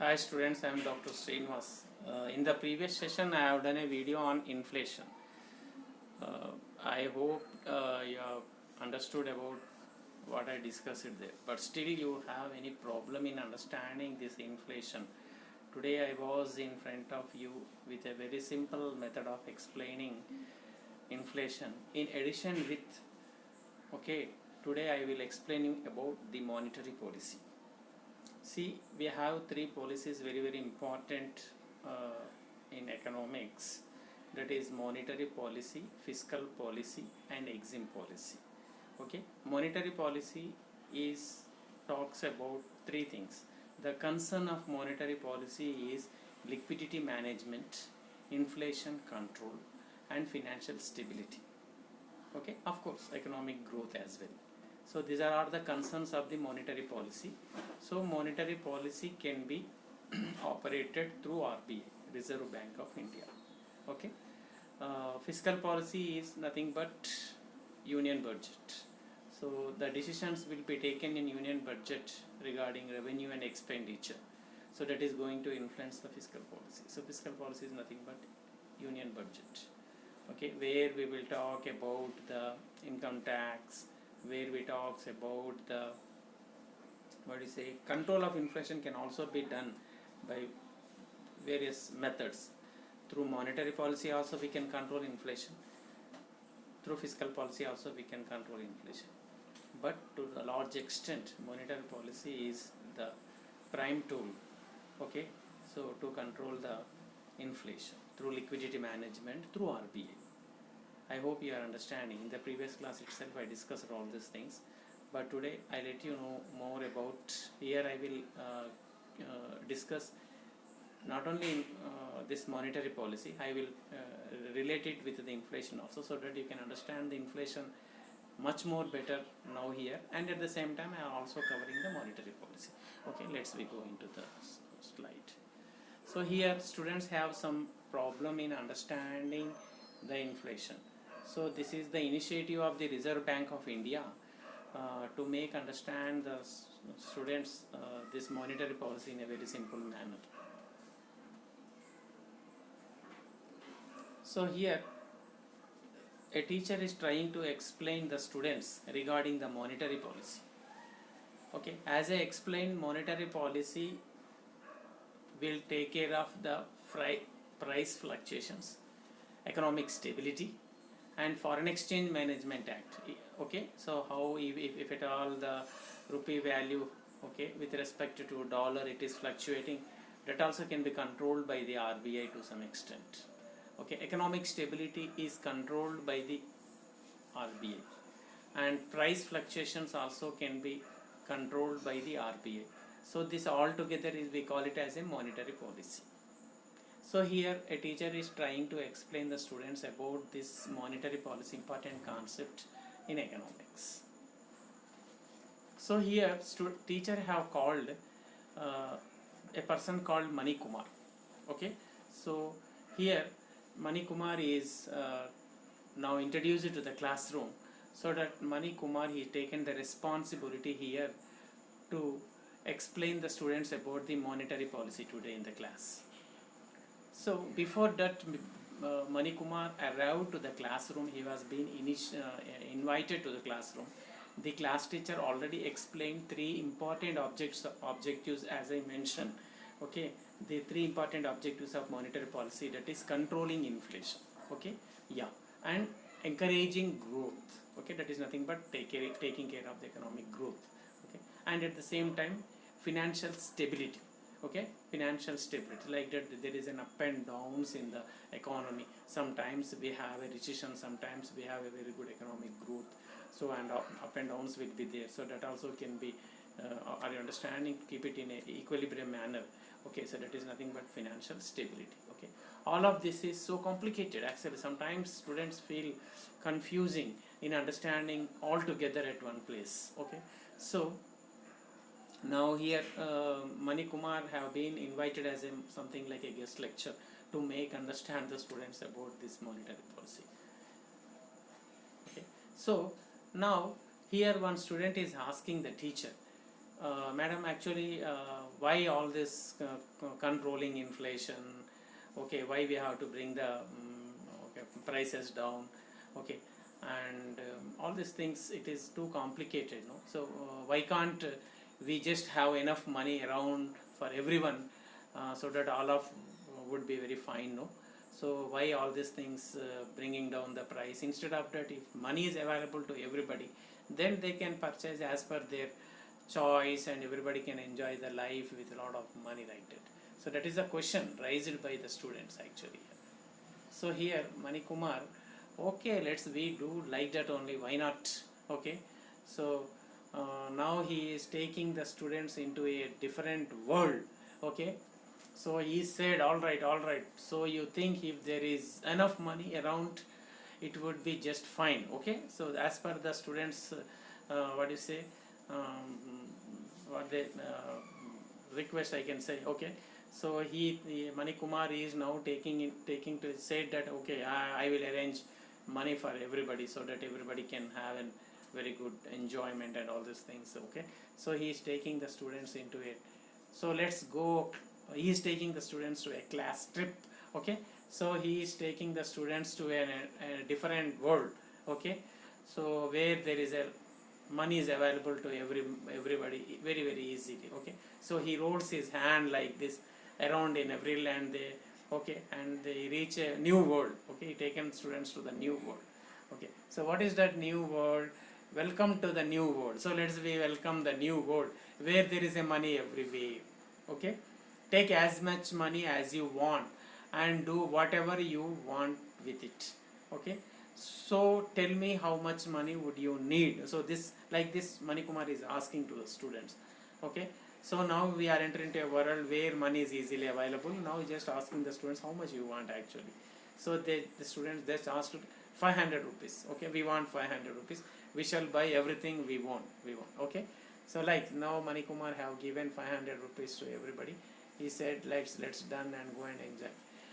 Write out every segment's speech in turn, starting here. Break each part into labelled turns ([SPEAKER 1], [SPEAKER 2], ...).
[SPEAKER 1] Hi students, I am Dr. Srinivas. In the previous session I have done a video on inflation. I hope you have understood about what I discussed there, but still you have any problem in understanding this inflation. Today I was in front of you with a very simple method of explaining inflation. In addition with, today I will explain you about the monetary policy. See, we have three policies very important in economics, that is monetary policy, fiscal policy and exim policy. Monetary policy is talks about three things. The concern of monetary policy is liquidity management, inflation control and financial stability. Of course economic growth as well. So these are all the concerns of the monetary policy. So monetary policy can be operated through RBI, Reserve Bank of India. Fiscal policy is nothing but union budget. So the decisions will be taken in union budget regarding revenue and expenditure. So that is going to influence the fiscal policy. So fiscal policy is nothing but union budget. Where we will talk about the income tax, where we talks about the control of inflation can also be done by various methods. Through monetary policy also we can control inflation, through fiscal policy also we can control inflation, but to a large extent monetary policy is the prime tool to control the inflation through liquidity management through RBI. I hope you are understanding. In the previous class itself I discussed all these things, but today I let you know more about. Here I will discuss not only this monetary policy, I will relate it with the inflation also, so that you can understand the inflation much more better now here, and at the same time I am also covering the monetary policy. Let's we go into the slide. So here students have some problem in understanding the inflation. So this is the initiative of the Reserve Bank of India to make understand the students this monetary policy in a very simple manner. So here a teacher is trying to explain the students regarding the monetary policy. As I explained, monetary policy will take care of the price fluctuations, economic stability and foreign exchange management act. So how if at all the rupee value with respect to dollar it is fluctuating, that also can be controlled by the RBI to some extent. Economic stability is controlled by the RBI and price fluctuations also can be controlled by the RBI. So this all together is, we call it as a monetary policy. So here a teacher is trying to explain the students about this monetary policy important concept in economics. So here teacher have called a person called Mani Kumar. So here Mani Kumar is now introduced to the classroom, so that Mani Kumar he taken the responsibility here to explain the students about the monetary policy today in the class. So before that Mani Kumar arrived to the classroom, he was being invited to the classroom. The class teacher already explained three important objectives as I mentioned. The three important objectives of monetary policy, that is controlling inflation, and encouraging growth, that is nothing but taking care of the economic growth, and at the same time financial stability. Financial stability, like that there is an up and downs in the economy. Sometimes we have a recession, sometimes we have a very good economic growth, so and up and downs will be there. So that also can be are you understanding, keep it in a equilibrium manner. So that is nothing but financial stability. All of this is so complicated actually. Sometimes students feel confusing in understanding all together at one place. So now here Mani Kumar have been invited as something like a guest lecture to make understand the students about this monetary policy. So now here one student is asking the teacher, Madam, actually, why all this controlling inflation? Okay, why we have to bring the okay, prices down? Okay, and all these things, it is too complicated, no? So why can't we just have enough money around for everyone, so that all of would be very fine, no? So why all these things bringing down the price? Instead of that, if money is available to everybody, then they can purchase as per their choice, and everybody can enjoy the life with a lot of money like that. So that is the question raised by the students actually. So here Mani Kumar, okay, let's we do like that only, why not? Okay, so now he is taking the students into a different world. Okay, so he said, all right, all right, so you think if there is enough money around, it would be just fine. Okay, so as per the students, what do you say, what they request, I can say. Okay, so Mani Kumar is now taking to say that, okay, I will arrange money for everybody, so that everybody can have a very good enjoyment and all these things. Okay, so he is taking the students into it. So let's go. He is taking the students to a class trip. Okay, so he is taking the students to a different world. Okay, so where there is a money is available to everybody very very easily. Okay, so he rolls his hand like this around in every land they. Okay, and they reach a new world. Okay, he taken students to the new world. Okay, so what is that new world? Welcome to the new world. So let's we welcome the new world where there is a money everywhere. Okay, take as much money as you want and do whatever you want with it. Okay, so tell me how much money would you need. So this, like this, Mani Kumar is asking to the students. Okay, so now we are entering into a world where money is easily available. Now just asking the students how much you want actually. So the students just asked 500 rupees. Okay, we want 500 rupees. We shall buy everything we want. Okay, so like now Mani Kumar have given 500 rupees to everybody. He said, let's done and go and enjoy.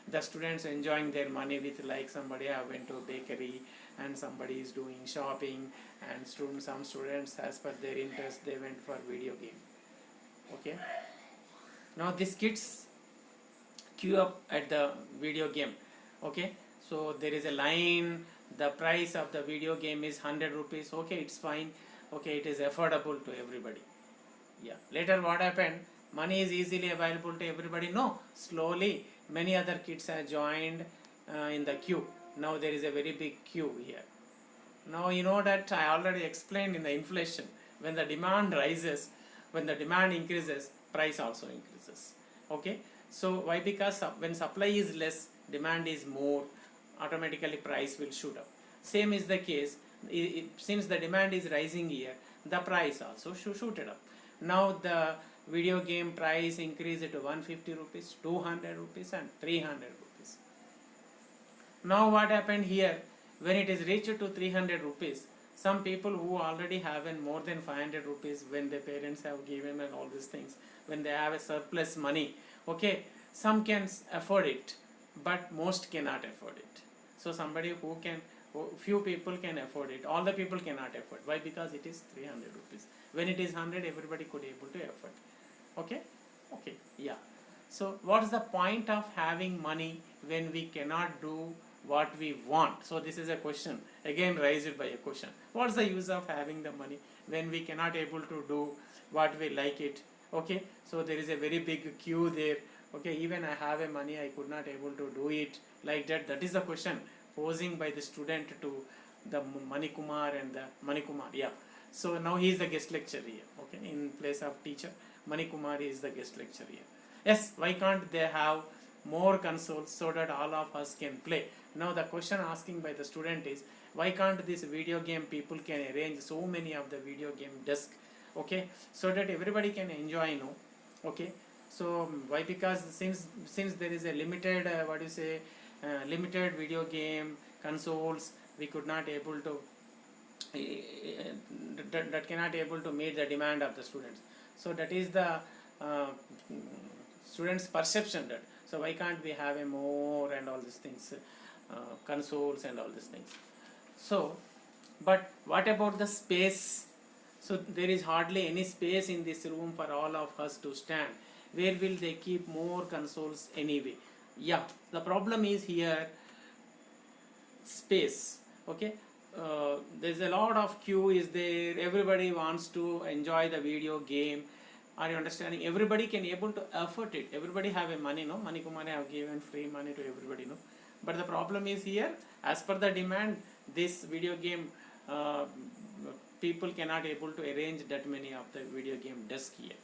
[SPEAKER 1] The students enjoying their money with, like, somebody have went to a bakery and somebody is doing shopping, and some students as per their interest they went for video game. Okay, now these kids queue up at the video game. Okay, so there is a line, the price of the video game is 100 rupees. Okay, it's fine. Okay, it is affordable to everybody. Yeah, later what happened, money is easily available to everybody? No, slowly many other kids have joined in the queue. Now there is a very big queue here. Now you know that I already explained in the inflation, when the demand rises, when the demand increases, price also increases. Okay, so why? Because when supply is less, demand is more, automatically price will shoot up. Same is the case, since the demand is rising here, the price also shooted up. Now the video game price increased to 150 rupees, 200 rupees and 300 rupees. Now what happened here, when it is reached to 300 rupees, some people who already have more than 500 rupees, when their parents have given and all these things, when they have a surplus money, okay, some can afford it, but most cannot afford it. So somebody who can, few people can afford it, all the people cannot afford. Why? Because it is 300 rupees. When it is 100, everybody could able to afford. Okay, okay, yeah. So what's the point of having money when we cannot do what we want? So this is a question again raised by a question. What's the use of having the money when we cannot able to do what we like it? Okay, so there is a very big queue there. Okay, even I have a money, I could not able to do it like that. That is the question posing by the student to the Mani Kumar and the Mani Kumar. Yeah. So now he is the guest lecturer here. Okay, in place of teacher, Mani Kumar is the guest lecturer here. Yes, why can't they have more consoles so that all of us can play? Now the question asking by the student is, why can't this video game people can arrange so many of the video game disc? Okay, so that everybody can enjoy, no? Okay, so why? Because since there is a limited what do you say, limited video game consoles, we could not able to that cannot able to meet the demand of the students. So that is the students perception, that so why can't we have a more and all these things, consoles and all these things. So but what about the space? So there is hardly any space in this room for all of us to stand. Where will they keep more consoles anyway? Yeah, the problem is here space. Okay, there's a lot of queue is there. Everybody wants to enjoy the video game. Are you understanding? Everybody can able to afford it. Everybody have a money, no? Money Kumar have given free money to everybody, no? But the problem is here, as per the demand, this video game uh, people cannot able to arrange that many of the video game desk here.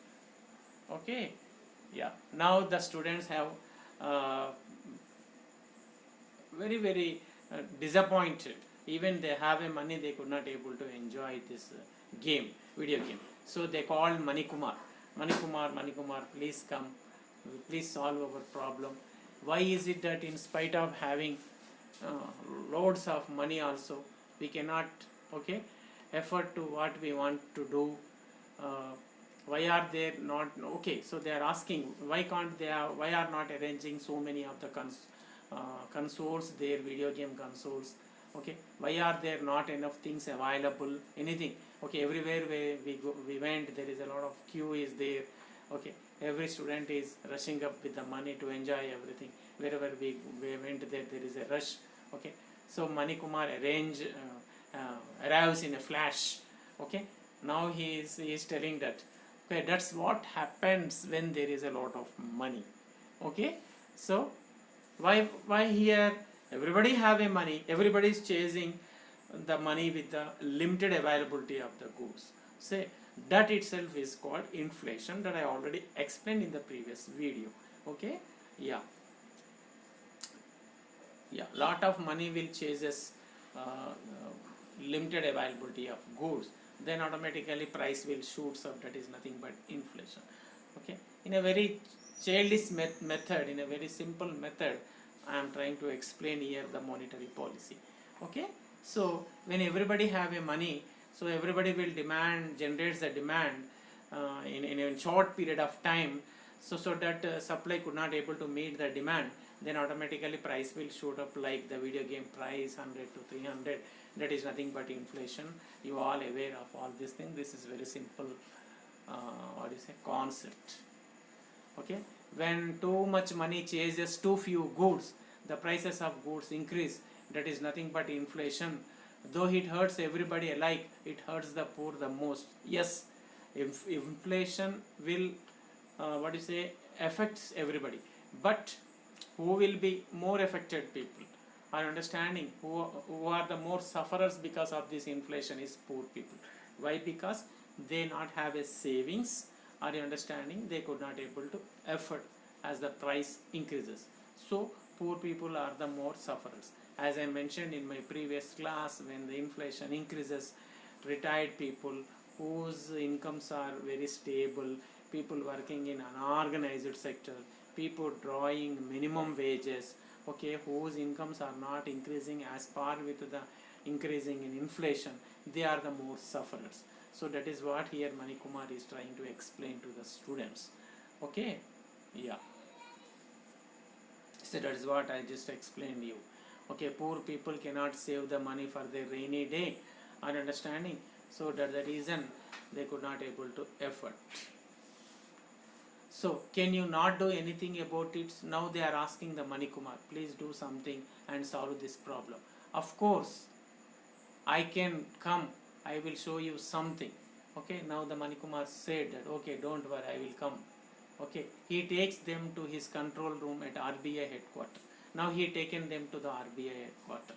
[SPEAKER 1] Okay, yeah. Now the students have uh, very disappointed. Even they have a money, they could not able to enjoy this video game. So they called Mani Kumar. Mani Kumar, please come, please solve our problem. Why is it that in spite of having uh, loads of money also, we cannot, okay, effort to what we want to do? uh, why are they not, okay, so they are asking why can't they are, why are not arranging so many of the consoles, their video game consoles? Okay, why are there not enough things available, anything? Okay, everywhere we went, there is a lot of queue is there. Okay, every student is rushing up with the money to enjoy everything. Wherever we went, there is a rush. Okay, so Mani Kumar arrives in a flash. Okay, now he is telling that, okay, that's what happens when there is a lot of money. Okay, so why here everybody have a money, everybody is chasing the money with the limited availability of the goods. Say that itself is called inflation, that I already explained in the previous video. Okay, yeah, lot of money will chases limited availability of goods, then automatically price will shoots up. That is nothing but inflation. Okay, in a very childish method, in a very simple method, I am trying to explain here the monetary policy. Okay, so when everybody have a money, so everybody will generates the demand in a short period of time, so that supply could not able to meet the demand, then automatically price will shoot up, like the video game price 100 to 300. That is nothing but inflation. You all aware of all these things. This is very simple what is a concept. Okay, when too much money chases too few goods, the prices of goods increase. That is nothing but inflation. Though it hurts everybody alike, it hurts the poor the most. Yes, if inflation will what you say affects everybody, but who will be more affected? People are understanding, who are the more sufferers because of this inflation is poor people. Why? Because they not have a savings. Are you understanding? They could not able to afford as the price increases. So poor people are the more sufferers. As I mentioned in my previous class, when the inflation increases, retired people whose incomes are very stable, people working in unorganized sector, people drawing minimum wages, okay, whose incomes are not increasing as par with the increasing in inflation, they are the more sufferers. So that is what here Mani Kumar is trying to explain to the students. Okay, yeah. So that is what I just explained you. Okay, poor people cannot save the money for their rainy day. Are you understanding? So that's the reason they could not able to afford. So can you not do anything about it? Now they are asking the Mani Kumar, please do something and solve this problem. Of course, I can come, I will show you something. Okay, now the Mani Kumar said that, okay, don't worry, I will come. Okay, he takes them to his control room at RBI headquarters. Now he taken them to the RBI headquarters.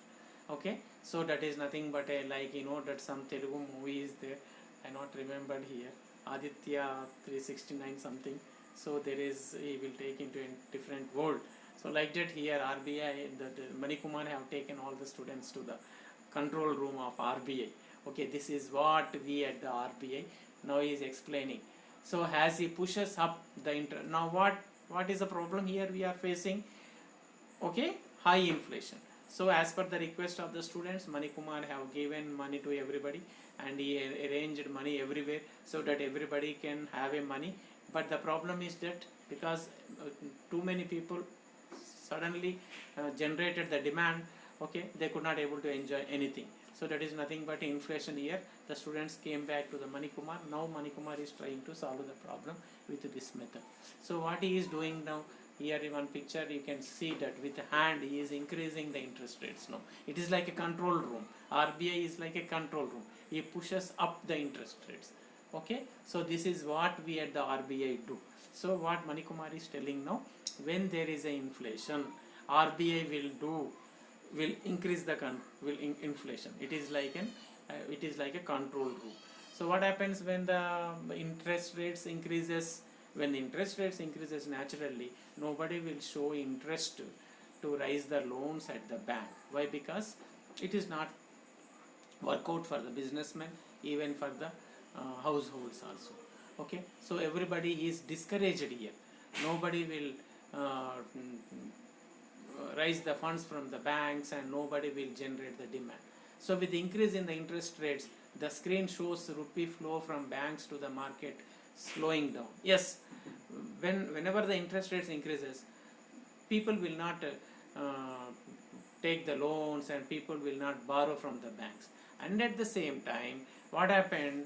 [SPEAKER 1] Okay, so that is nothing but a, like, that some Telugu movie is there, I not remembered here, Aditya 369 something. So there is, he will take into a different world. So like that here RBI, the Mani Kumar have taken all the students to the control room of RBI. Okay, this is what we at the RBI. Now he is explaining. So as he pushes up the interest, now what is the problem here we are facing? Okay, high inflation. So as per the request of the students, Mani Kumar have given money to everybody, and he arranged money everywhere so that everybody can have a money. But the problem is that because too many people suddenly generated the demand, okay, they could not able to enjoy anything. So that is nothing but inflation here. The students came back to the Manikumar. Now Manikumar is trying to solve the problem with this method. So what he is doing now, here in one picture you can see that with the hand he is increasing the interest rates now. It is like a control room. RBI is like a control room. He pushes up the interest rates. Okay, so this is what we at the RBI do. So what Manikumar is telling now, when there is a inflation, RBI will increase the inflation. It is like a control room. So what happens when the interest rates increases? When the interest rates increases, naturally nobody will show interest to raise the loans at the bank. Why? Because it is not work out for the businessmen, even for the households also. Okay, so everybody is discouraged here. Nobody will raise the funds from the banks, and nobody will generate the demand. So with the increase in the interest rates, the screen shows rupee flow from banks to the market slowing down. Yes, whenever the interest rates increases, people will not take the loans, and people will not borrow from the banks. And at the same time, what happened?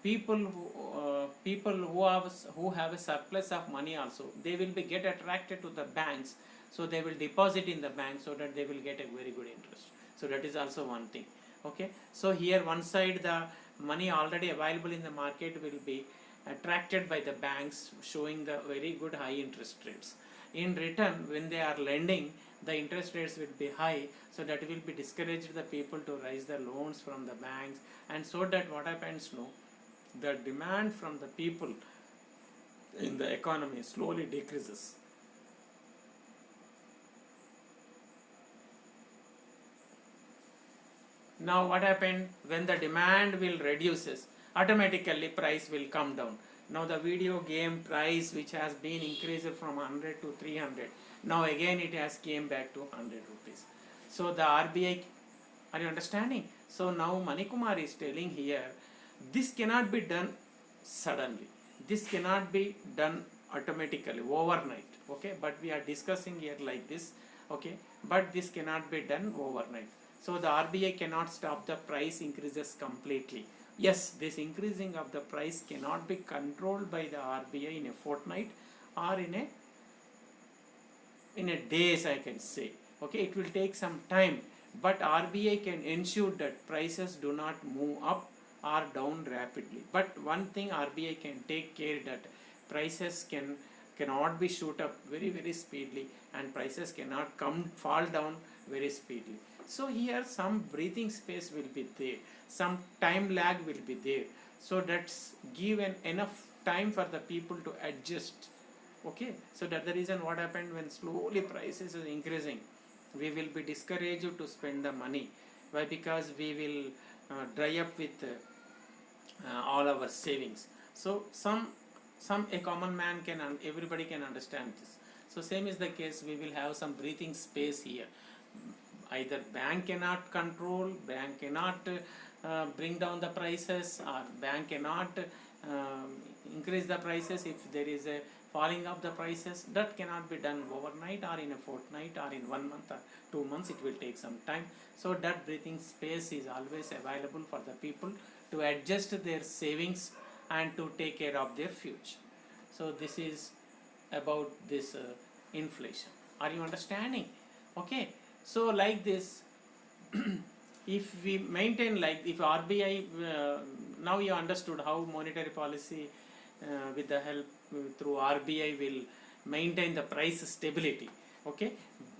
[SPEAKER 1] People who have a surplus of money also, they will be get attracted to the banks, so they will deposit in the bank, so that they will get a very good interest. So that is also one thing. Okay, so here one side, the money already available in the market will be attracted by the banks, showing the very good high interest rates. In return, when they are lending, the interest rates will be high, so that will be discouraged the people to raise the loans from the banks. And so that what happens now, the demand from the people in the economy slowly decreases. Now what happened? When the demand will reduces, automatically price will come down. Now the video game price, which has been increased from 100 to 300, now again it has came back to 100 rupees. So the RBI, are you understanding? So now Manikumar is telling here, this cannot be done suddenly. This cannot be done automatically, overnight. Okay, but we are discussing here like this. Okay, but this cannot be done overnight. So the RBI cannot stop the price increases completely. Yes, this increasing of the price cannot be controlled by the RBI in a fortnight or in a days, I can say. Okay, it will take some time, but RBI can ensure that prices do not move up or down rapidly. But one thing RBI can take care that prices cannot be shoot up very speedily, and prices cannot fall down very speedily. So here some breathing space will be there, some time lag will be there, so that's given enough time for the people to adjust. Okay, so that's the reason what happened, when slowly prices is increasing, we will be discouraged to spend the money. Why? Because we will dry up with all our savings. So a common man can, everybody can understand this. So same is the case, we will have some breathing space here. Either bank cannot control, bank cannot bring down the prices, or bank cannot increase the prices if there is a falling of the prices. That cannot be done overnight or in a fortnight or in 1 month or 2 months. It will take some time. So that breathing space is always available for the people to adjust their savings and to take care of their future. So this is about this inflation. Are you understanding? Okay, so like this, if we maintain, like if RBI, now you understood how monetary policy with the help through RBI will maintain the price stability. Okay,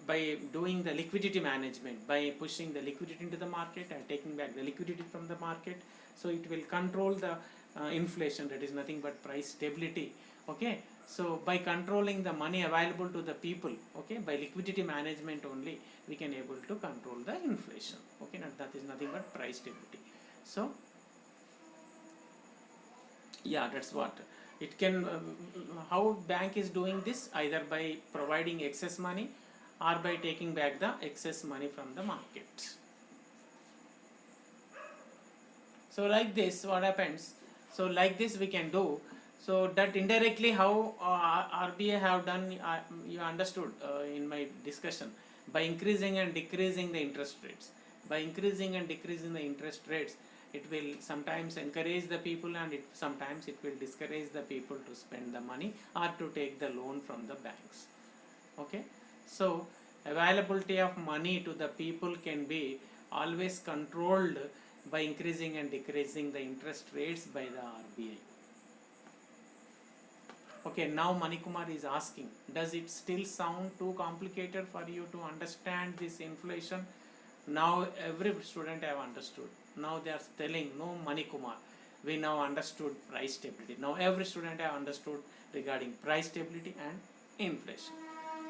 [SPEAKER 1] by doing the liquidity management, by pushing the liquidity into the market and taking back the liquidity from the market, so it will control the inflation, that is nothing but price stability. Okay, so by controlling the money available to the people, okay, by liquidity management only, we can able to control the inflation. Okay, that is nothing but price stability. So yeah, that's what it can. How bank is doing this? Either by providing excess money or by taking back the excess money from the market. So like this, what happens? So like this we can do. So that indirectly how RBI have done, you understood in my discussion, by increasing and decreasing the interest rates. By increasing and decreasing the interest rates, it will sometimes encourage the people, and sometimes it will discourage the people to spend the money or to take the loan from the banks. Okay, so availability of money to the people can be always controlled by increasing and decreasing the interest rates by the RBI. Okay, now Manikumar is asking, does it still sound too complicated for you to understand this inflation? Now every student have understood. Now they are telling, no Manikumar, we now understood price stability. Now every student have understood regarding price stability and inflation.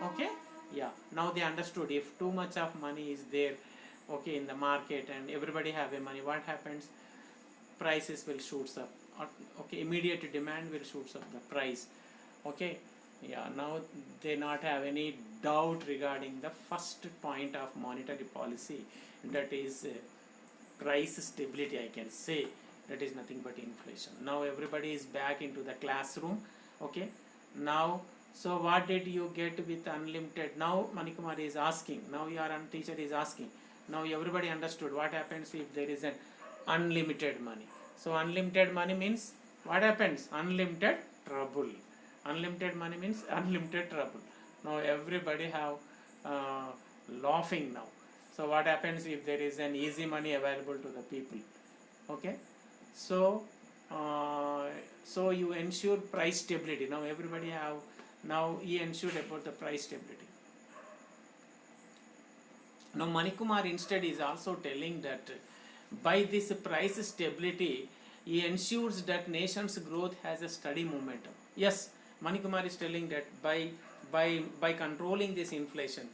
[SPEAKER 1] Okay, yeah, now they understood if too much of money is there, okay, in the market and everybody have a money, what happens? Prices will shoots up. Okay, immediate demand will shoots up the price. Okay, yeah, now they not have any doubt regarding the first point of monetary policy, that is price stability, I can say. That is nothing but inflation. Now everybody is back into the classroom. Okay, now so what did you get with unlimited? Now Manikumar is asking, now your teacher is asking, now everybody understood what happens if there is an unlimited money. So unlimited money means what happens? Unlimited trouble. Unlimited money means unlimited trouble. Now everybody have laughing now. So what happens if there is an easy money available to the people? Okay, so so you ensure price stability. Now everybody have, now he ensured about the price stability. Now Manikumar instead is also telling that by this price stability, he ensures that nation's growth has a steady momentum. Yes, Manikumar is telling that by controlling this inflation,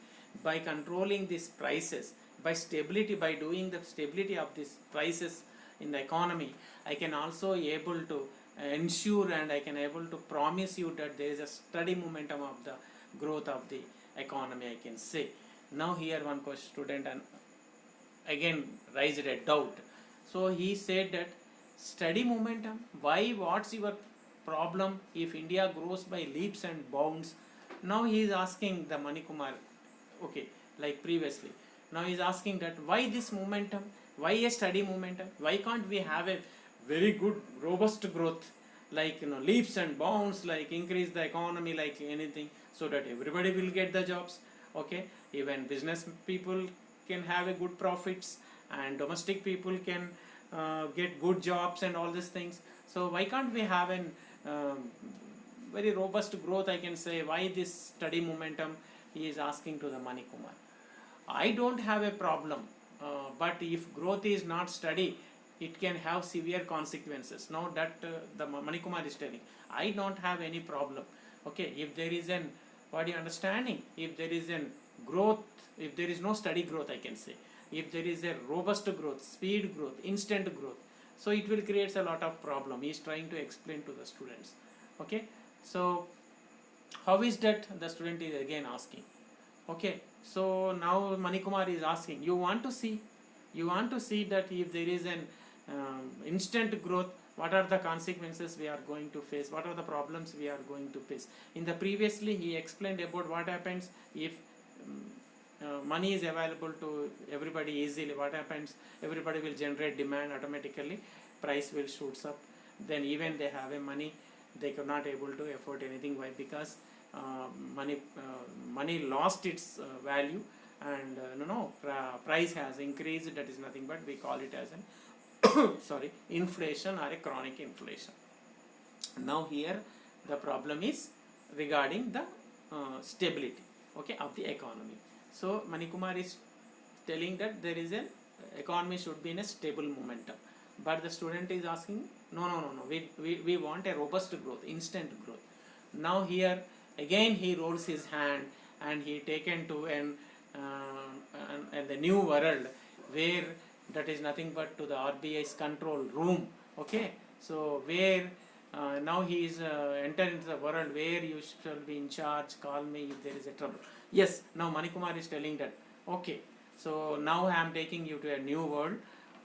[SPEAKER 1] by controlling these prices, by stability, by doing the stability of these prices in the economy, I can also able to ensure and I can able to promise you that there is a steady momentum of the growth of the economy, I can say. Now here one question student and again raised a doubt. So he said that steady momentum, why, what's your problem if India grows by leaps and bounds? Now he is asking the Manikumar, okay, like previously. Now he is asking that why this momentum, why a steady momentum, why can't we have a very good robust growth, like leaps and bounds, like increase the economy like anything, so that everybody will get the jobs. Okay, even business people can have a good profits and domestic people can get good jobs and all these things. So why can't we have an very robust growth, I can say? Why this steady momentum, he is asking to the Manikumar. I don't have a problem, but if growth is not steady, it can have severe consequences. Now that the Manikumar is telling, I don't have any problem. Okay, if there is an, what you understanding, if there is an growth, if there is no steady growth, I can say, if there is a robust growth, speed growth, instant growth, so it will create a lot of problem. He is trying to explain to the students. Okay, so how is that, the student is again asking. Okay, so now Manikumar is asking, you want to see that if there is an instant growth, what are the consequences we are going to face, what are the problems we are going to face. In the previously he explained about what happens if money is available to everybody easily, what happens, everybody will generate demand, automatically price will shoots up, then even they have a money, they could not able to afford anything. Why? Because money lost its value, and price has increased. That is nothing but we call it as an sorry, inflation or a chronic inflation. Now here the problem is regarding the stability, okay, of the economy. So Manikumar is telling that there is an economy should be in a stable momentum, but the student is asking, no, we want a robust growth, instant growth. Now here again he rolls his hand and he taken to an the new world, where that is nothing but to the RBI's control room. Okay, so where now he is entered into the world where you shall be in charge, call me if there is a trouble. Yes, now Manikumar is telling that, okay, so now I am taking you to a new world.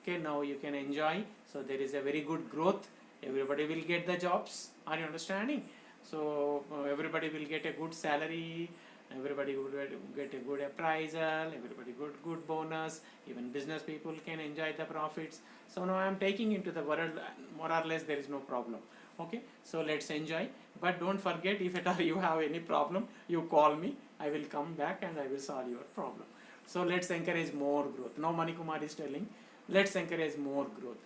[SPEAKER 1] Okay, now you can enjoy. So there is a very good growth, everybody will get the jobs. Are you understanding? So everybody will get a good salary, everybody would get a good appraisal, everybody good bonus, even business people can enjoy the profits. So now I am taking into the world, more or less there is no problem. Okay, so let's enjoy, but don't forget, if at all you have any problem, you call me, I will come back and I will solve your problem. So let's encourage more growth. Now Manikumar is telling, let's encourage more growth.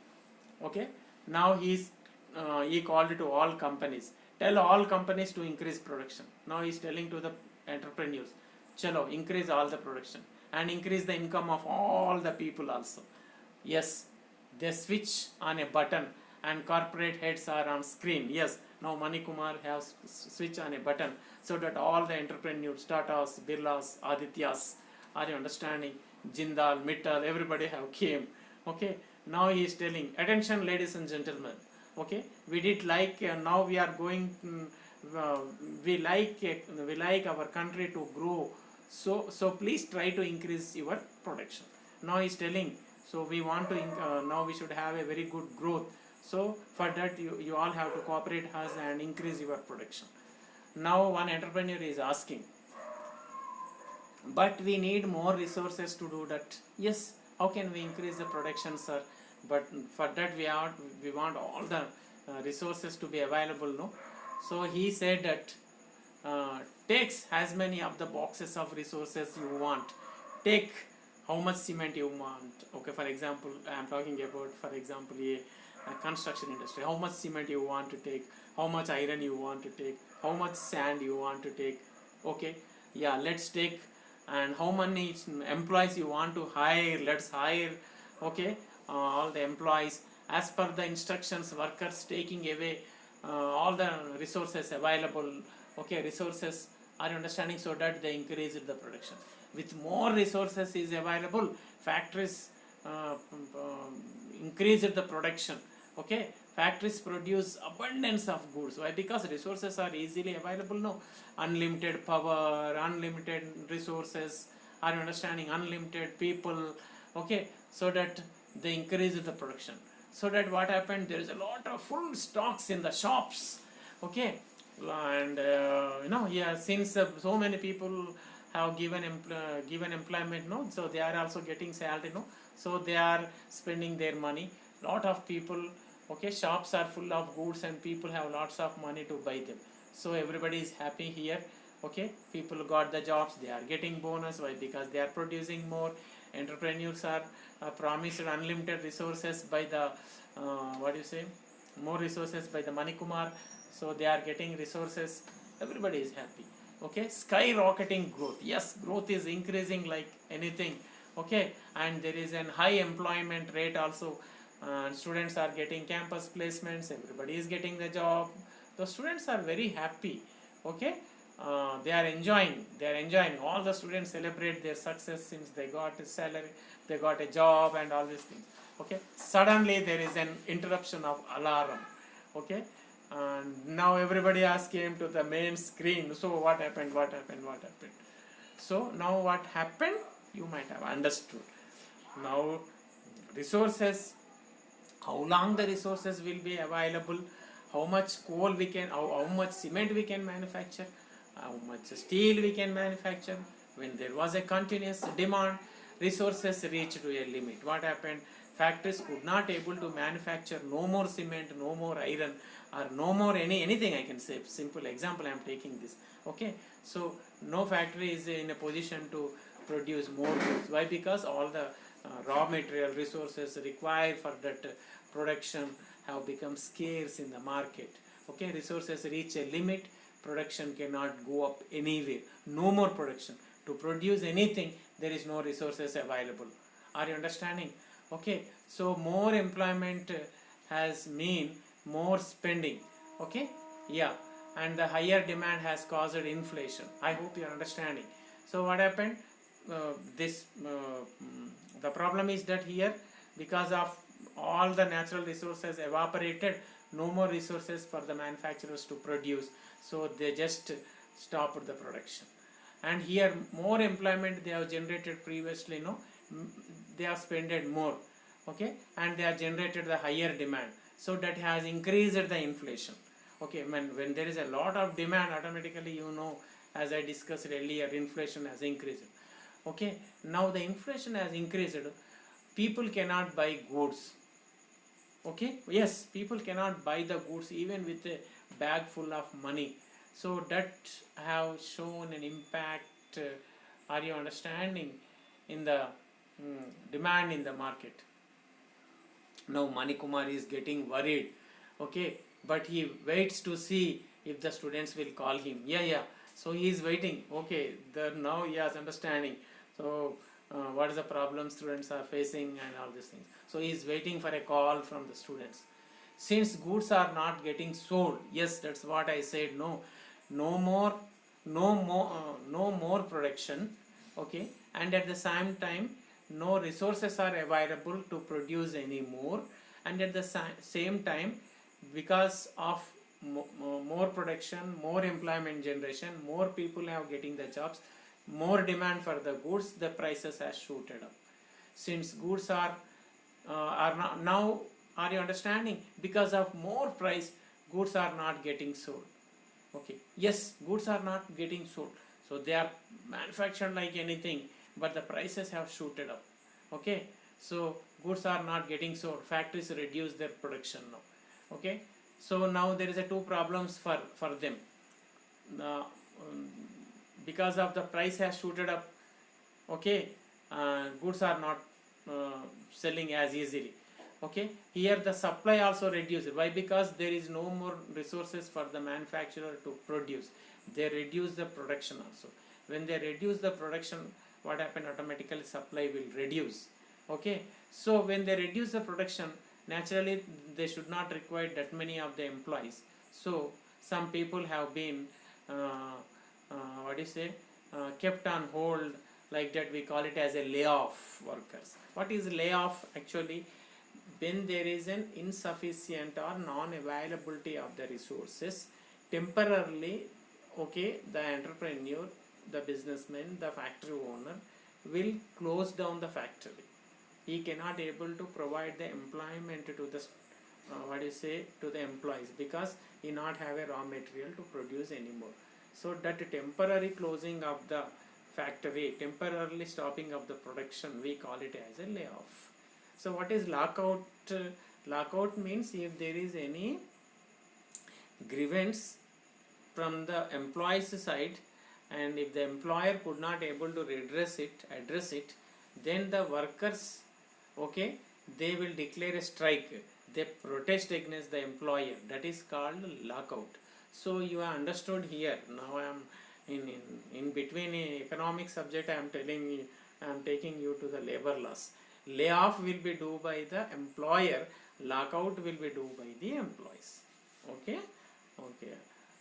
[SPEAKER 1] Okay, now he called to all companies, tell all companies to increase production. Now he's telling to the entrepreneurs, chalo, increase all the production and increase the income of all the people also. Yes, they switch on a button and corporate heads are on screen. Yes, now Manikumar has switch on a button so that all the entrepreneurs, Tatas, Birlas, Adityas, are you understanding? Jindal, Mittal, everybody have came. Okay, now he is telling, attention ladies and gentlemen. Okay, we did like, now we are going, we like our country to grow. So please try to increase your production. Now he is telling, so we want to, now we should have a very good growth. So for that you all have to cooperate us and increase your production. Now one entrepreneur is asking, but we need more resources to do that. Yes, how can we increase the production, sir? But for that we want all the resources to be available, no? So he said that takes as many of the boxes of resources you want. Take how much cement you want. Okay, for example, I am talking about, for example, a construction industry. How much cement you want to take, how much iron you want to take, how much sand you want to take. Okay, yeah, let's take. And how many employees you want to hire, let's hire. Okay, all the employees as per the instructions, workers taking away all the resources available. Okay, resources, are you understanding? So that they increase the production. With more resources is available, factories increase the production. Okay, factories produce abundance of goods. Why? Because resources are easily available. No, unlimited power, unlimited resources, are you understanding? Unlimited people. Okay, so that they increase the production. So that what happened, there is a lot of full stocks in the shops. Okay, and yeah, since so many people have given employment, no, so they are also getting salary, no, so they are spending their money. Lot of people, okay, shops are full of goods and people have lots of money to buy them. So everybody is happy here. Okay, people got the jobs, they are getting bonus. Why? Because they are producing more. Entrepreneurs are promised unlimited resources by the what do you say, more resources by the Manikumar. So they are getting resources, everybody is happy. Okay, skyrocketing growth. Yes, growth is increasing like anything. Okay, and there is an high employment rate also. Students are getting campus placements, everybody is getting the job. The students are very happy. Okay, they are enjoying, all the students celebrate their success since they got a salary, they got a job and all these things. Okay, suddenly there is an interruption of alarm. Okay, and now everybody has came to the main screen. So what happened? So now what happened, you might have understood. Now resources, how long the resources will be available, how much coal we can, how much cement we can manufacture, how much steel we can manufacture. When there was a continuous demand, resources reached to a limit. What happened? Factories could not able to manufacture no more cement, no more iron, or no more anything. I can say simple example I am taking this. Okay, so no factory is in a position to produce more goods. Why? Because all the raw material resources required for that production have become scarce in the market. Okay, resources reach a limit, production cannot go up anywhere. No more production. To produce anything, there is no resources available. Are you understanding? Okay, so more employment has mean more spending. Okay, yeah, and the higher demand has caused inflation. I hope you are understanding. So what happened? The problem is that here, because of all the natural resources evaporated, no more resources for the manufacturers to produce, so they just stopped the production. And here more employment they have generated previously, no, they have spent more. Okay, and they have generated the higher demand, so that has increased the inflation. Okay, when there is a lot of demand, automatically as I discussed earlier, inflation has increased. Okay, now the inflation has increased, people cannot buy goods. Okay, yes, people cannot buy the goods even with a bag full of money. So that have shown an impact, are you understanding, in the demand in the market. Now Manikumar is getting worried, okay, but he waits to see if the students will call him. Yeah, so he is waiting. Okay, now he has understanding. So what is the problem students are facing and all these things. So he is waiting for a call from the students. Since goods are not getting sold, yes, that's what I said. No more, no more production. Okay, and at the same time, no resources are available to produce any more, and at the same time, because of more production, more employment generation, more people have getting the jobs, more demand for the goods, the prices has shooted up. Since goods are now, are you understanding, because of more price, goods are not getting sold. Okay, yes, goods are not getting sold, so they are manufactured like anything, but the prices have shooted up. Okay, so goods are not getting sold, factories reduce their production now. Okay, so now there is a two problems for them. Because of the price has shooted up, okay, goods are not selling as easily. Okay, here the supply also reduced. Why? Because there is no more resources for the manufacturer to produce. They reduce the production also. When they reduce the production, what happen? Automatically supply will reduce. Okay, so when they reduce the production, naturally they should not require that many of the employees. So some people have been what do you say, kept on hold, like that. We call it as a layoff workers. What is layoff actually? When there is an insufficient or non-availability of the resources, temporarily, okay, the entrepreneur, the businessman, the factory owner will close down the factory. He cannot able to provide the employment to the what do you say, to the employees, because he not have a raw material to produce anymore. So that temporary closing of the factory, temporarily stopping of the production, we call it as a layoff. So what is lockout? Lockout means if there is any grievance from the employee's side, and if the employer could not able to address it, then the workers, okay, they will declare a strike. They protest against the employer. That is called lockout. So you have understood here. Now I am in between economic subject. I am telling you, I am taking you to the labor laws. Layoff will be due by the employer, lockout will be due by the employees. Okay,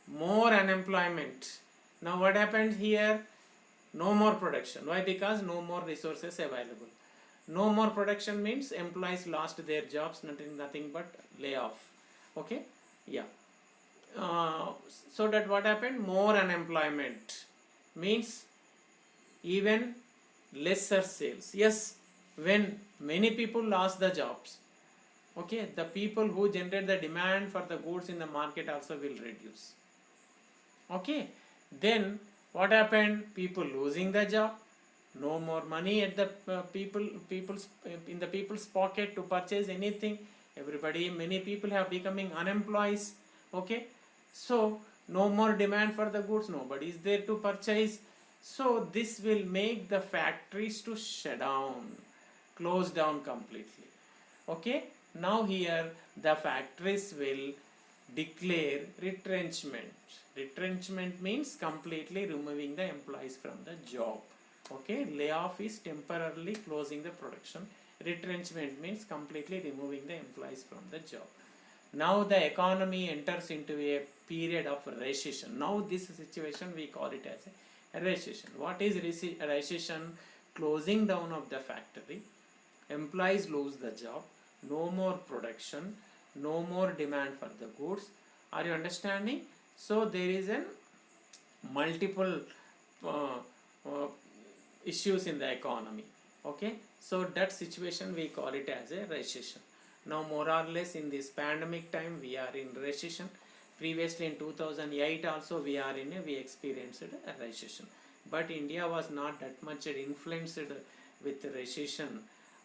[SPEAKER 1] more unemployment. Now what happens here? No more production. Why? Because no more resources available. No more production means employees lost their jobs, nothing but layoff. Okay, yeah. So that what happened? More unemployment means even lesser sales. Yes, when many people lost the jobs, okay, the people who generate the demand for the goods in the market also will reduce. Okay, then what happened? People losing the job, no more money at the people's in the people's pocket to purchase anything. Many people have becoming unemployed. Okay, so no more demand for the goods, nobody is there to purchase. So this will make the factories to shut down, close down completely. Okay, now here the factories will declare retrenchment. Retrenchment means completely removing the employees from the job. Okay, layoff is temporarily closing the production. Retrenchment means completely removing the employees from the job. Now the economy enters into a period of recession. Now this situation we call it as a recession. What is recession? Closing down of the factory, employees lose the job, no more production, no more demand for the goods. Are you understanding? So there is an multiple uh, uh, issues in the economy. Okay, so that situation we call it as a recession. Now more or less in this pandemic time we are in recession. Previously in 2008 also we experienced a recession, but India was not that much influenced with recession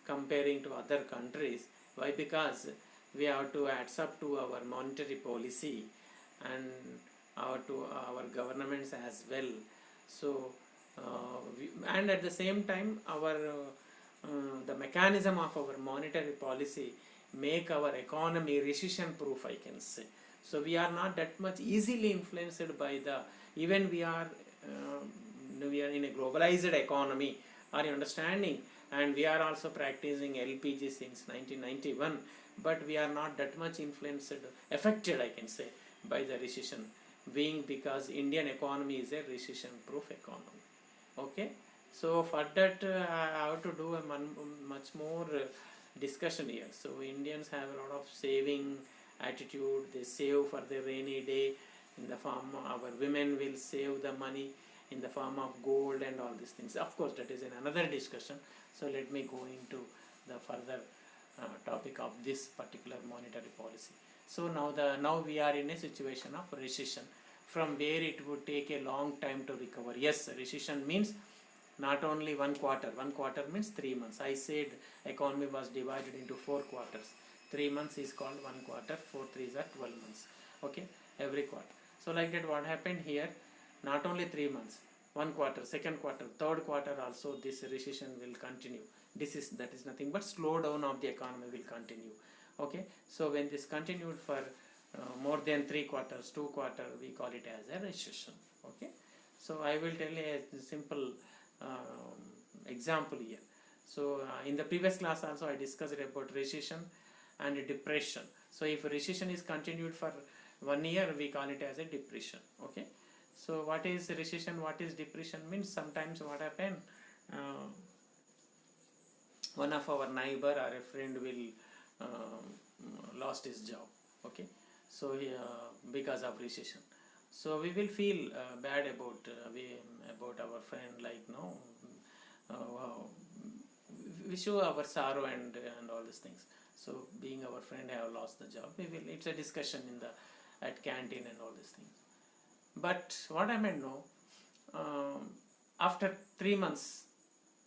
[SPEAKER 1] comparing to other countries. Why? Because we have to adapt to our monetary policy and our governments as well. So and at the same time our the mechanism of our monetary policy make our economy recession proof, I can say. So we are not that much easily influenced by the, even we are in a globalized economy, are you understanding? And we are also practicing LPG since 1991, but we are not that much influenced, affected, I can say, by the recession, being because Indian economy is a recession proof economy. Okay, so for that I have to do a much more discussion here. So Indians have a lot of saving attitude, they save for the rainy day, in the form of, our women will save the money in the form of gold and all these things. Of course that is in another discussion, so let me go into the further topic of this particular monetary policy. So now we are in a situation of recession, from where it would take a long time to recover. Yes, recession means not only one quarter means 3 months. I said economy was divided into 4 quarters. 3 months is called 1 quarter, 4 3s are 12 months. Okay, every quarter. So like that, what happened here, not only 3 months, 1 quarter, 2nd quarter, 3rd quarter also this recession will continue. That is nothing but slowdown of the economy will continue. Okay, so when this continued for more than 3 quarters, 2 quarters, we call it as a recession. Okay, so I will tell you a simple example here. So in the previous class also I discussed about recession and depression. So if recession is continued for 1 year, we call it as a depression. Okay, so what is recession, what is depression means? Sometimes what happen, one of our neighbor or a friend will lost his job. Okay, so because of recession, so we will feel bad about our friend, like no, wow, we show our sorrow and all these things. So being our friend have lost the job, we will, it's a discussion in the at canteen and all these things. But what I meant, no, after 3 months,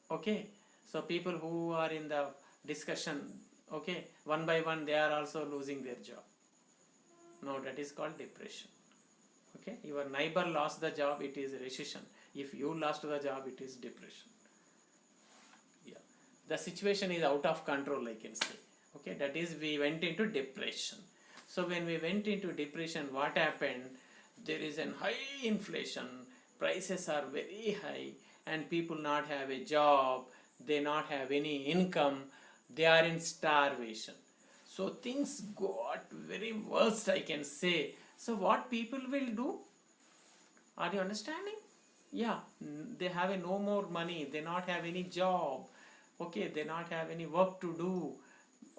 [SPEAKER 1] okay, so people who are in the discussion, okay, one by one they are also losing their job. Now that is called depression. Okay, your neighbor lost the job, it is recession. If you lost the job, it is depression. Yeah, the situation is out of control, I can say. Okay, that is, we went into depression. So when we went into depression, what happened? There is an high inflation, prices are very high, and people not have a job, they not have any income, they are in starvation. So things got very worst, I can say. So what people will do? Are you understanding? Yeah, they have no more money, they not have any job. Okay, they not have any work to do.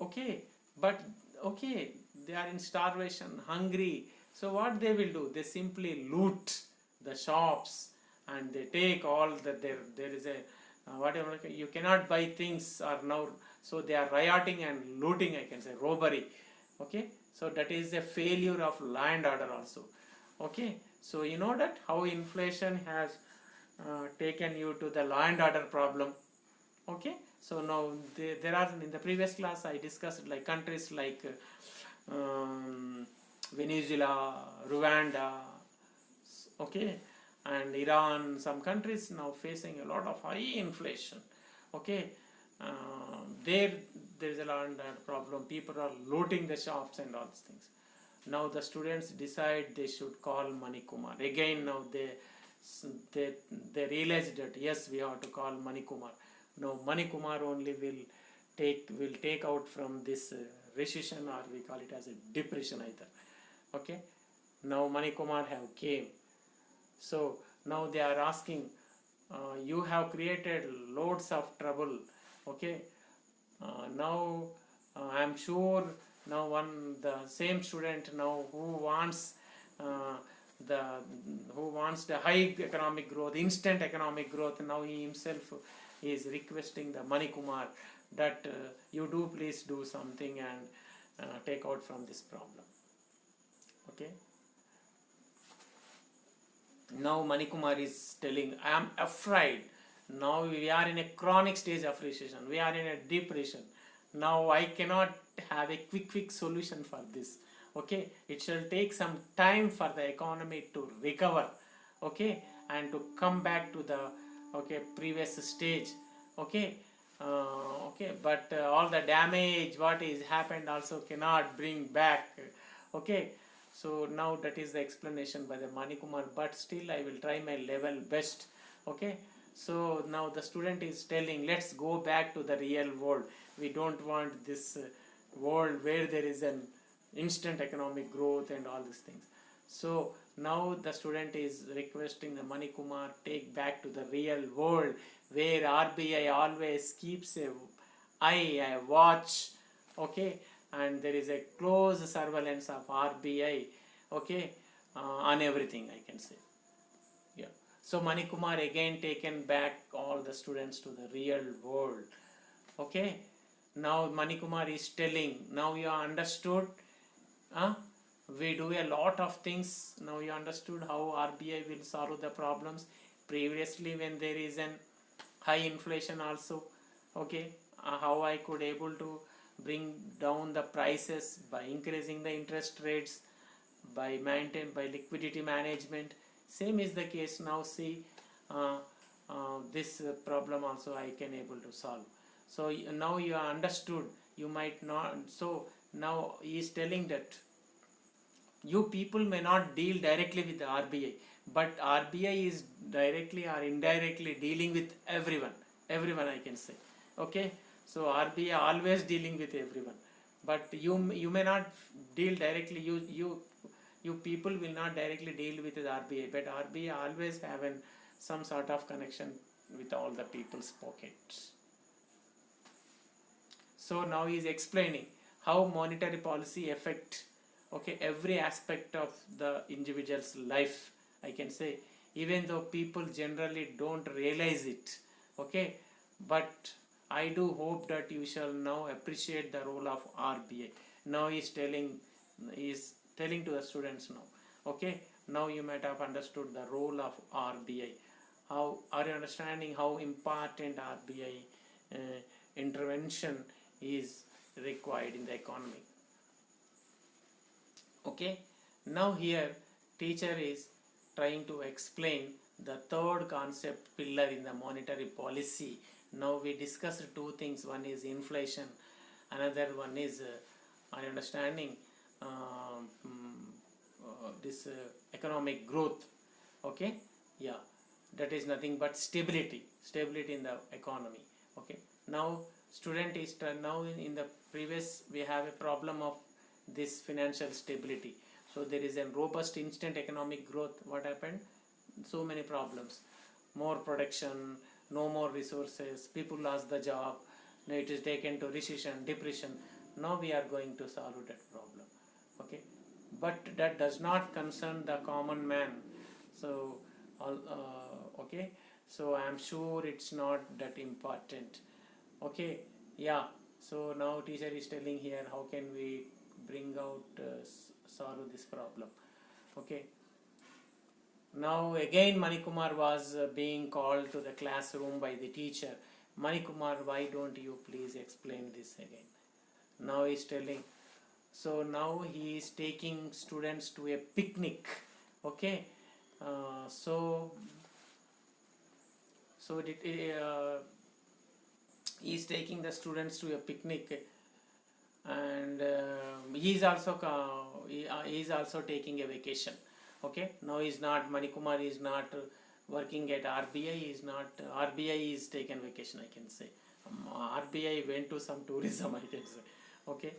[SPEAKER 1] Okay, but okay, they are in starvation, hungry. So what they will do? They simply loot the shops and they take all that there is a whatever, you cannot buy things are now, so they are rioting and looting, I can say, robbery. Okay, so that is a failure of law and order also. Okay, so you know that how inflation has taken you to the law and order problem. Okay, so now there are, in the previous class I discussed like countries like Venezuela, Rwanda, okay, and Iran. Some countries now facing a lot of high inflation. Okay, there is a lot of problem. People are looting the shops and all these things. Now the students decide they should call Mani Kumar again. Now they realize that yes, we have to call Mani Kumar. No, Mani Kumar only will take out from this recession, or we call it as a depression either. Okay, now Mani Kumar have came. So now they are asking, you have created loads of trouble. Okay, now I am sure now the same student now who wants the high economic growth, instant economic growth, now he himself is requesting the Mani Kumar that you do please do something and take out from this problem. Okay, Now Manikumar is telling, I am afraid. Now we are in a chronic stage of recession. We are in a depression. Now I cannot have a quick solution for this. Okay, it shall take some time for the economy to recover. Okay, and to come back to the previous stage. Okay, but all the damage what is happened also cannot bring back. Okay, so now that is the explanation by the Manikumar, but still I will try my level best. Okay, so now the student is telling, let's go back to the real world. We don't want this world where there is an instant economic growth and all these things. So now the student is requesting the Manikumar take back to the real world where RBI always keeps a watch, okay, and there is a close surveillance of RBI, okay, on everything, I can say. Yeah. So Manikumar again taken back all the students to the real world. Okay. Now Manikumar is telling, now you understood, we do a lot of things. Now you understood how RBI will solve the problems. Previously when there is an high inflation also, okay, how I could able to bring down the prices by increasing the interest rates, by liquidity management. Same is the case now. See, this problem also I can able to solve. So now you are understood. You might not. So now he is telling that you people may not deal directly with the RBI, but RBI is directly or indirectly dealing with everyone. Everyone, I can say. Okay, so RBI always dealing with everyone, but you may not deal directly. You people will not directly deal with the RBI, but RBI always have some sort of connection with all the people's pockets. So now he is explaining how monetary policy affect, okay, every aspect of the individual's life, I can say, even though people generally don't realize it. Okay, but I do hope that you shall now appreciate the role of RBI. Now he is telling to the students now. Okay, now you might have understood the role of RBI. How are you understanding how important RBI intervention is required in the economy? Okay, now here teacher is trying to explain the third concept pillar in the monetary policy. Now we discussed two things. One is inflation, another one is understanding this economic growth. Okay, yeah, that is nothing but stability in the economy. Okay, now student is now in the previous we have a problem of this financial stability. So there is a robust instant economic growth. What happened? So many problems. More production, no more resources, people lost the job, now it is taken to recession, depression. Now we are going to solve that problem. Okay, but that does not concern the common man. So okay, so I am sure it's not that important. Okay, yeah. So now teacher is telling here how can we bring out solve this problem. Okay, now again Manikumar was being called to the classroom by the teacher. Manikumar, why don't you please explain this again? Now he is telling, so now he is taking students to a picnic. Okay, so he is taking the students to a picnic, and he is also taking a vacation. Okay, now Manikumar is not working at RBI. Is not RBI is taken vacation, I can say. RBI went to some tourism, I can say. Okay,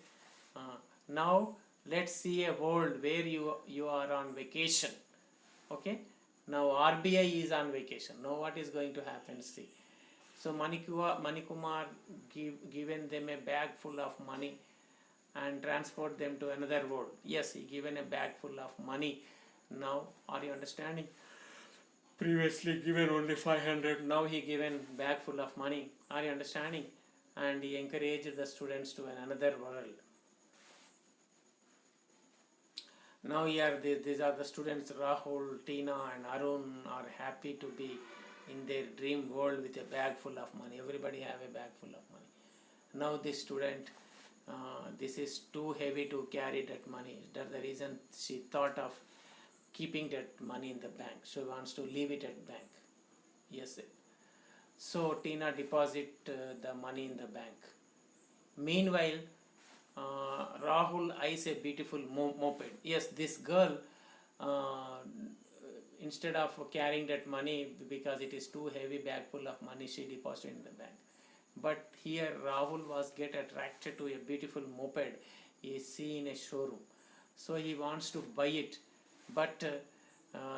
[SPEAKER 1] now let's see a world where you are on vacation. Okay, now RBI is on vacation. Now what is going to happen? See, so Manikumar given them a bag full of money and transport them to another world. Yes, he given a bag full of money. Now are you understanding? Previously given only 500, now he given bag full of money. Are you understanding? And he encouraged the students to another world. Now here these are the students. Rahul, Tina and Arun are happy to be in their dream world with a bag full of money. Everybody have a bag full of money. Now this student, this is too heavy to carry that money. That's the reason she thought of keeping that money in the bank. She wants to leave it at bank. Yes. So Tina deposit the money in the bank. Meanwhile, Rahul eyes a beautiful moped. Yes, this girl, uh, instead of carrying that money because it is too heavy bag full of money, she deposited in the bank. But here Rahul was get attracted to a beautiful moped he see in a showroom. So he wants to buy it, but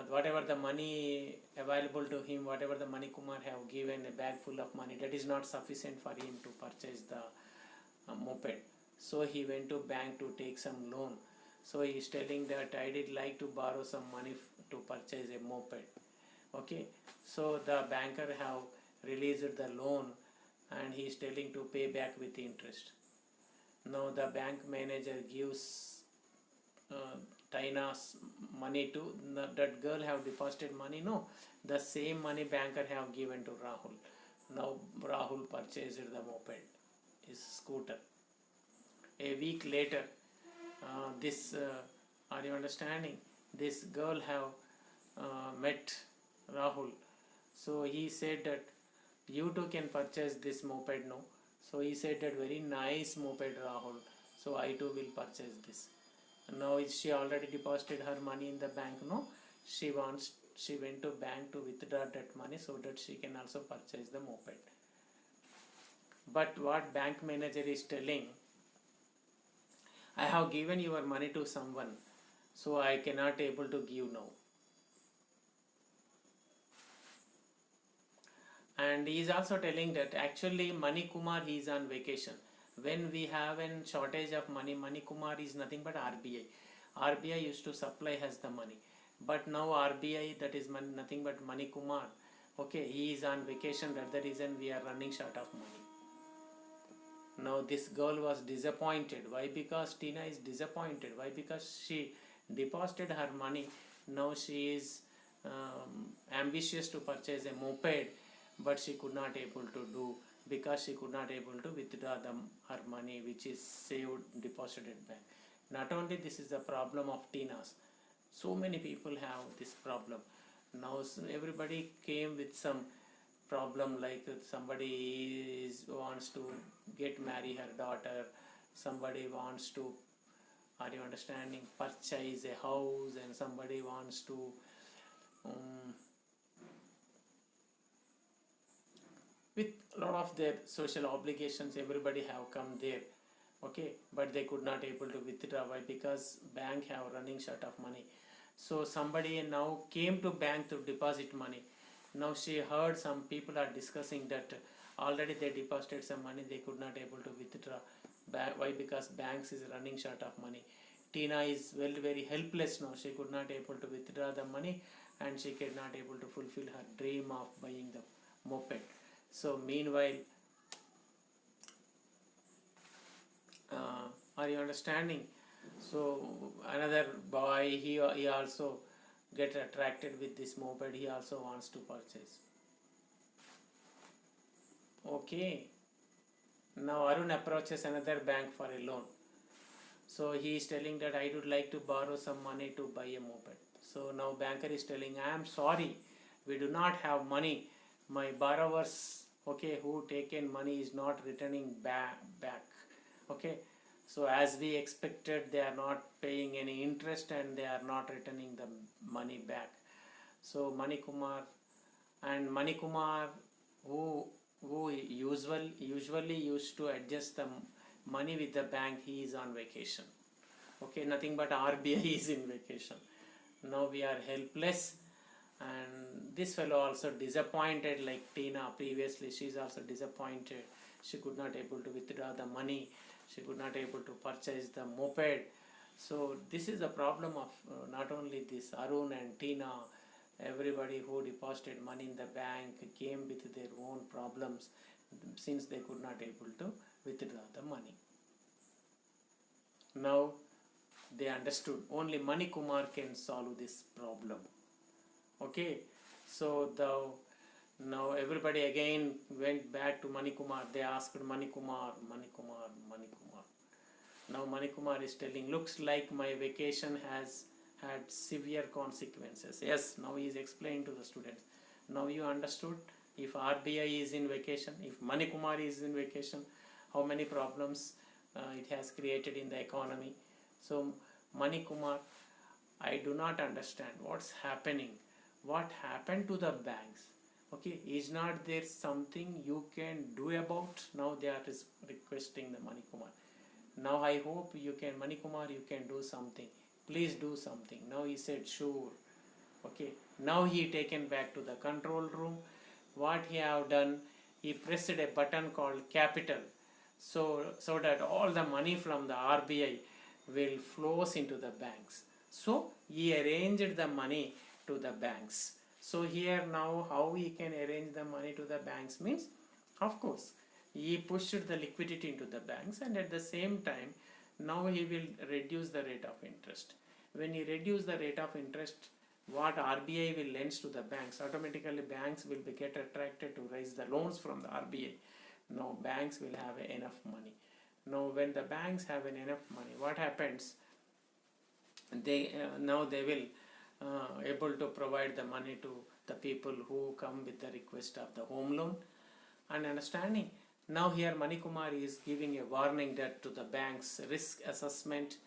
[SPEAKER 1] whatever the money available to him, whatever the money Kumar have given, a bag full of money, that is not sufficient for him to purchase the moped. So he went to bank to take some loan. So he is telling that I did like to borrow some money to purchase a moped. Okay, so the banker have released the loan and he is telling to pay back with interest. Now the bank manager gives Tina's money to that girl have deposited money. No, the same money banker have given to Rahul. Now Rahul purchased the moped, his scooter. A week later, this are you understanding? This girl have met Rahul. So he said that you too can purchase this moped, no? So he said that very nice moped, Rahul. So I too will purchase this. Now is she already deposited her money in the bank? No, she went to bank to withdraw that money so that she can also purchase the moped. But what bank manager is telling, I have given your money to someone, so I cannot able to give now. And he is also telling that actually Mani Kumar he is on vacation. When we have a shortage of money, Mani Kumar is nothing but RBI. RBI used to supply us the money, but now RBI, that is nothing but Mani Kumar. Okay, he is on vacation. That's the reason we are running short of money. Now this girl was disappointed. Why? Because Tina is disappointed. Why? Because she deposited her money. Now she is ambitious to purchase a moped, but she could not able to do because she could not able to withdraw her money which is saved deposited bank. Not only this is the problem of Tina's, so many people have this problem. Now everybody came with some problem, like somebody wants to get marry her daughter, somebody wants to, are you understanding, purchase a house, and somebody wants to with a lot of their social obligations, everybody have come there. Okay, but they could not able to withdraw. Why? Because bank have running short of money. So somebody now came to bank to deposit money. Now she heard some people are discussing that already they deposited some money, they could not able to withdraw. Why? Because banks is running short of money. Tina is very helpless now. She could not able to withdraw the money and she could not able to fulfill her dream of buying the moped. So meanwhile, are you understanding? So another boy, he also get attracted with this moped. He also wants to purchase. Okay. Now Arun approaches another bank for a loan. So he is telling that I would like to borrow some money to buy a moped. So now banker is telling, I am sorry, we do not have money. My borrowers, okay, who taken money is not returning back. Okay, so as we expected, they are not paying any interest and they are not returning the money back. So Mani Kumar who usually used to adjust the money with the bank, he is on vacation. Okay, nothing but RBI is in vacation. Now we are helpless, and this fellow also disappointed like Tina previously. She is also disappointed. She could not able to withdraw the money. She could not able to purchase the moped. So this is the problem of not only this Arun and Tina. Everybody who deposited money in the bank came with their own problems since they could not able to withdraw the money. Now they understood only Mani Kumar can solve this problem. Okay, so now everybody again went back to Mani Kumar. They asked Mani Kumar, Mani Kumar, Mani Kumar. Now Mani Kumar is telling, looks like my vacation has had severe consequences. Yes, now he is explaining to the students. Now you understood, if RBI is in vacation, if Mani Kumar is in vacation, how many problems it has created in the economy. So Mani Kumar, I do not understand what's happening. What happened to the banks? Okay, is not there something you can do about? Now they are requesting the Mani Kumar. Now I hope you can, Mani Kumar, you can do something. Please do something. Now he said, sure. Okay, now he taken back to the control room. What he have done, he pressed a button called capital, so that all the money from the RBI will flows into the banks. So he arranged the money to the banks. So here now how he can arrange the money to the banks means, of course, he pushed the liquidity into the banks, and at the same time now he will reduce the rate of interest. When he reduce the rate of interest, what RBI will lend to the banks, automatically banks will get attracted to raise the loans from the RBI. Now banks will have enough money. Now when the banks have enough money, what happens? Now they will able to provide the money to the people who come with the request of the home loan and understanding. Now here Mani Kumar is giving a warning that to the banks, risk assessment,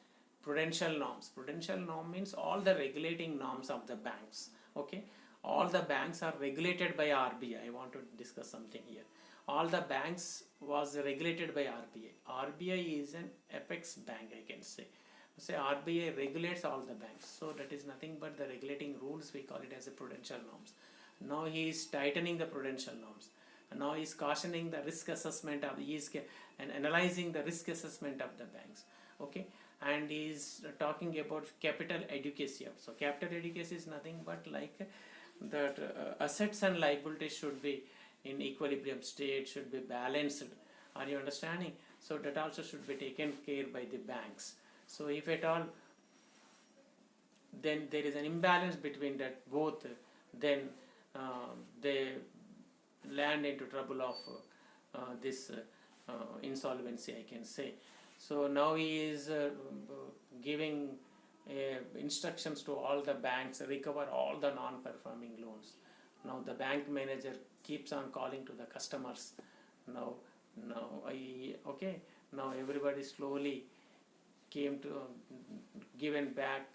[SPEAKER 1] prudential norms. Prudential norm means all the regulating norms of the banks. Okay, all the banks are regulated by RBI. I want to discuss something here. All the banks was regulated by RBI. RBI is an apex bank, I can say. RBI regulates all the banks, so that is nothing but the regulating rules. We call it as a prudential norms. Now he is tightening the prudential norms. Now he is cautioning the risk assessment of and analyzing the risk assessment of the banks. Okay, and he is talking about capital adequacy. So capital adequacy is nothing but like that assets and liabilities should be in equilibrium state, should be balanced. Are you understanding? So that also should be taken care by the banks. So if at all then there is an imbalance between that both, then they land into trouble of this insolvency, I can say. So now he is giving instructions to all the banks, recover all the non-performing loans. Now the bank manager keeps on calling to the customers. Now everybody slowly came to given back,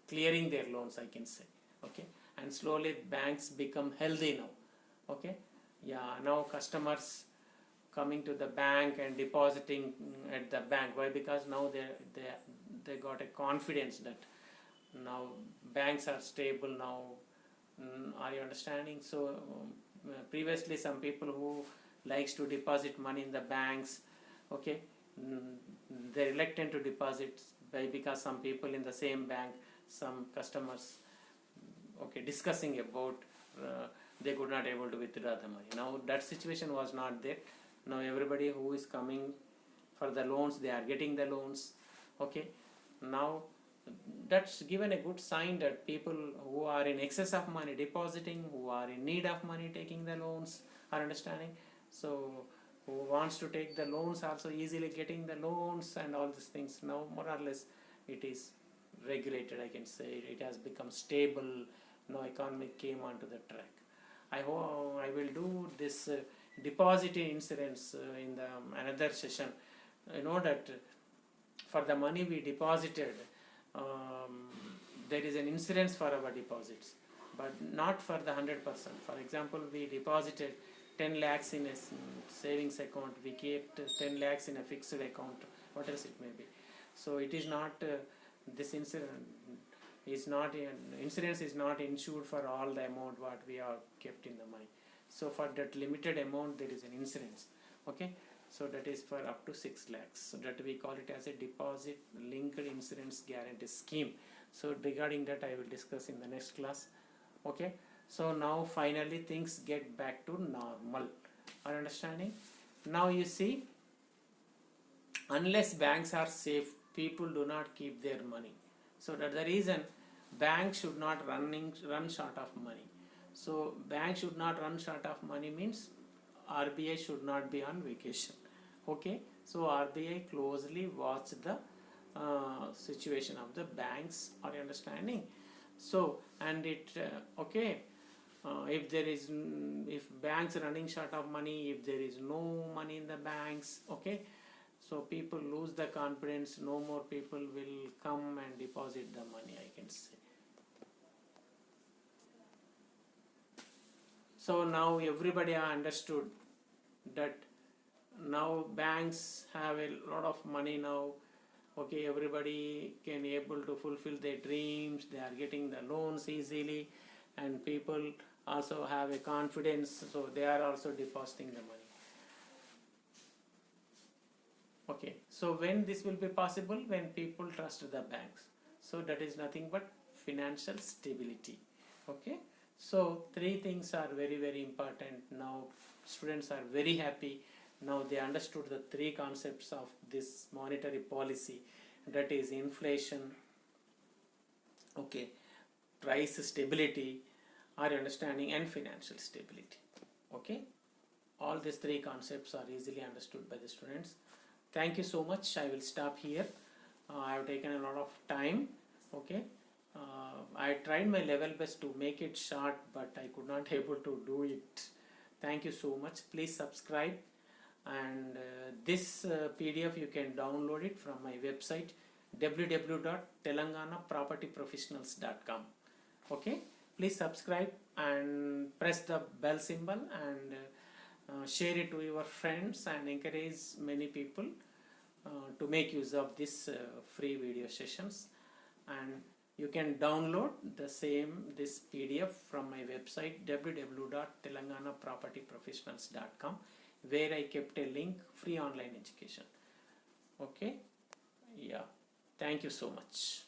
[SPEAKER 1] clearing their loans, I can say. Okay, and slowly banks become healthy now. Okay, yeah, now customers coming to the bank and depositing at the bank. Why? Because now they got a confidence that now banks are stable now. Are you understanding? So previously some people who likes to deposit money in the banks, okay, they're reluctant to deposit because some people in the same bank, some customers, okay, discussing about they could not able to withdraw the money. Now that situation was not there. Now everybody who is coming for the loans, they are getting the loans. Okay, now that's given a good sign that people who are in excess of money depositing, who are in need of money taking the loans, are understanding. So who wants to take the loans also easily getting the loans and all these things. Now more or less it is regulated, I can say. It has become stable. Now economy came onto the track. I hope I will do this deposit insurance in the another session. You know that for the money we deposited, there is an insurance for our deposits, but not for the 100%. For example, we deposited 10 lakhs in a savings account, we kept 10 lakhs in a fixed account, what else it may be. So it is not this insurance is not insurance is not insured for all the amount what we have kept in the money. So for that limited amount there is an insurance. Okay, so that is for up to 6 lakhs. So that we call it as a deposit linked insurance guarantee scheme. So regarding that I will discuss in the next class. Okay, so now finally things get back to normal. Are understanding? Now you see, unless banks are safe people do not keep their money. So that's the reason bank should not run short of money. So bank should not run short of money means RBI should not be on vacation. Okay, so RBI closely watch the situation of the banks. Are you understanding? So and it okay, if there is if banks running short of money, if there is no money in the banks, okay, so people lose the confidence, no more people will come and deposit the money, I can say. So now everybody have understood that now banks have a lot of money now. Okay, everybody can able to fulfill their dreams, they are getting the loans easily, and people also have a confidence, so they are also depositing the money. Okay, so when this will be possible? When people trust the banks. So that is nothing but financial stability. Okay, so three things are very, very important. Now students are very happy. Now they understood the three concepts of this monetary policy, that is inflation, okay, price stability, are understanding, and financial stability. Okay, all these three concepts are easily understood by the students. Thank you so much. I will stop here. I have taken a lot of time. Okay, I tried my level best to make it short, but I could not able to do it. Thank you so much. Please subscribe, and this PDF you can download it from my website www.telanganapropertyprofessionals.com. okay, please subscribe and press the bell symbol, and share it to your friends and encourage many people to make use of this free video sessions. And you can download this PDF from my website www.telanganapropertyprofessionals.com, where I kept a link, free online education. Okay, yeah, thank you so much.